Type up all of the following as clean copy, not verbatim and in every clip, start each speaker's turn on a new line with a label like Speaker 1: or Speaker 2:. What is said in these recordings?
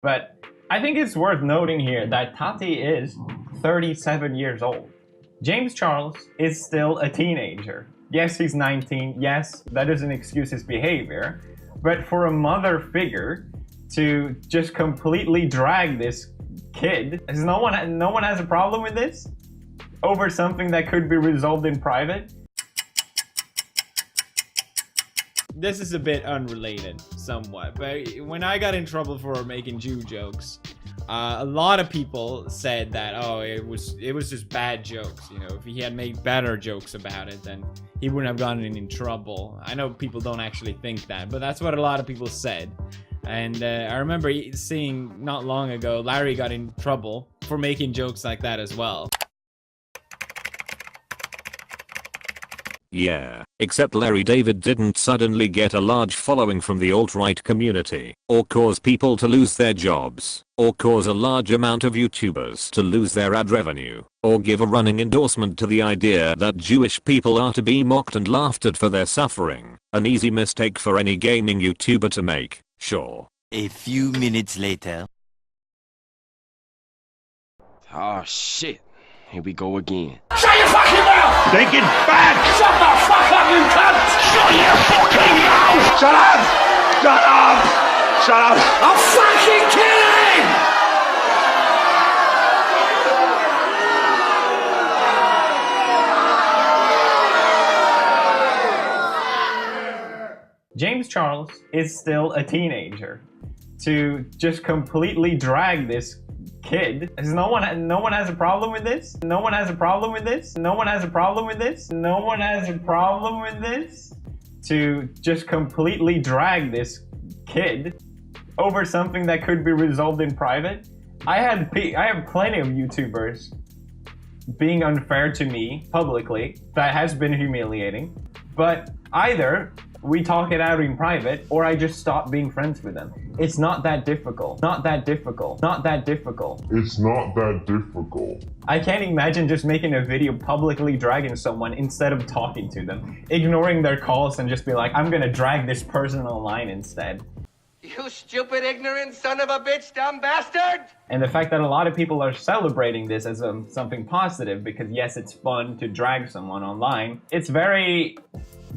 Speaker 1: But I think it's worth noting here that Tati is 37 years old. James Charles is still a teenager. Yes, he's 19. Yes, that doesn't excuse his behavior. But for a mother figure to just completely drag this kid, no one has a problem with this over something that could be resolved in private.
Speaker 2: This is a bit unrelated, somewhat, but when I got in trouble for making Jew jokes, a lot of people said that, oh, it was just bad jokes. You know, if he had made better jokes about it, then he wouldn't have gotten in trouble. I know people don't actually think that, but that's what a lot of people said. And I remember seeing not long ago, Larry got in trouble for making jokes like that as well.
Speaker 3: Yeah, except Larry David didn't suddenly get a large following from the alt-right community, or cause people to lose their jobs, or cause a large amount of YouTubers to lose their ad revenue, or give a running endorsement to the idea that Jewish people are to be mocked and laughed at for their suffering. An easy mistake for any gaming YouTuber to make, sure.
Speaker 4: A few minutes later.
Speaker 5: Oh shit. Here we go again.
Speaker 6: Shut your fucking mouth!
Speaker 7: Take it back!
Speaker 6: Shut the fuck up, you cunt! Shut your fucking mouth!
Speaker 7: Shut up! Shut up! Shut up!
Speaker 6: I'm fucking kidding!
Speaker 1: James Charles is still a teenager. To just completely drag this kid, no one has a problem with this. No one has a problem with this. No one has a problem with this. No one has a problem with this. To just completely drag this kid over something that could be resolved in private. I have plenty of YouTubers being unfair to me publicly. That has been humiliating. But either we talk it out in private, or I just stop being friends with them. It's not that difficult. Not that difficult. Not that difficult.
Speaker 8: It's not that difficult.
Speaker 1: I can't imagine just making a video publicly dragging someone instead of talking to them. Ignoring their calls and just be like, I'm gonna drag this person online instead.
Speaker 9: You stupid, ignorant son of a bitch, dumb bastard!
Speaker 1: And the fact that a lot of people are celebrating this as something positive because yes, it's fun to drag someone online. It's very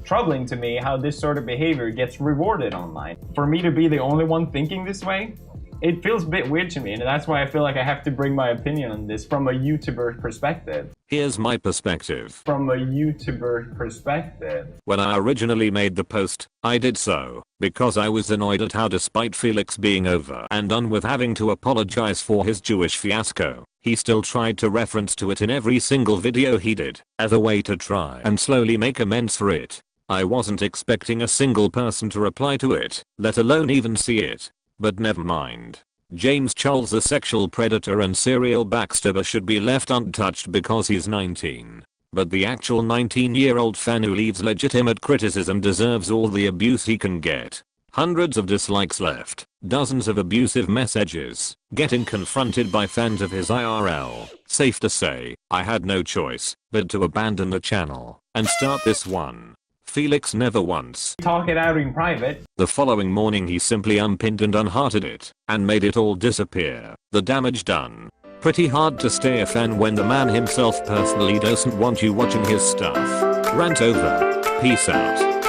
Speaker 1: troubling to me how this sort of behavior gets rewarded online. For me to be the only one thinking this way, it feels a bit weird to me, and that's why I feel like I have to bring my opinion on this from a YouTuber perspective.
Speaker 3: Here's my perspective.
Speaker 1: From a YouTuber perspective.
Speaker 3: When I originally made the post, I did so because I was annoyed at how, despite Felix being over and done with having to apologize for his Jewish fiasco, he still tried to reference to it in every single video he did, as a way to try and slowly make amends for it. I wasn't expecting a single person to reply to it, let alone even see it. But never mind. James Charles, a sexual predator and serial backstabber, should be left untouched because he's 19. But the actual 19-year-old fan who leaves legitimate criticism deserves all the abuse he can get. Hundreds of dislikes left, dozens of abusive messages, getting confronted by fans of his IRL. Safe to say, I had no choice but to abandon the channel and start this one. Felix never once
Speaker 1: talk it out in private.
Speaker 3: The following morning he simply unpinned and unhearted it and made it all disappear. The damage done. Pretty hard to stay a fan when the man himself personally doesn't want you watching his stuff. Rant over. Peace out.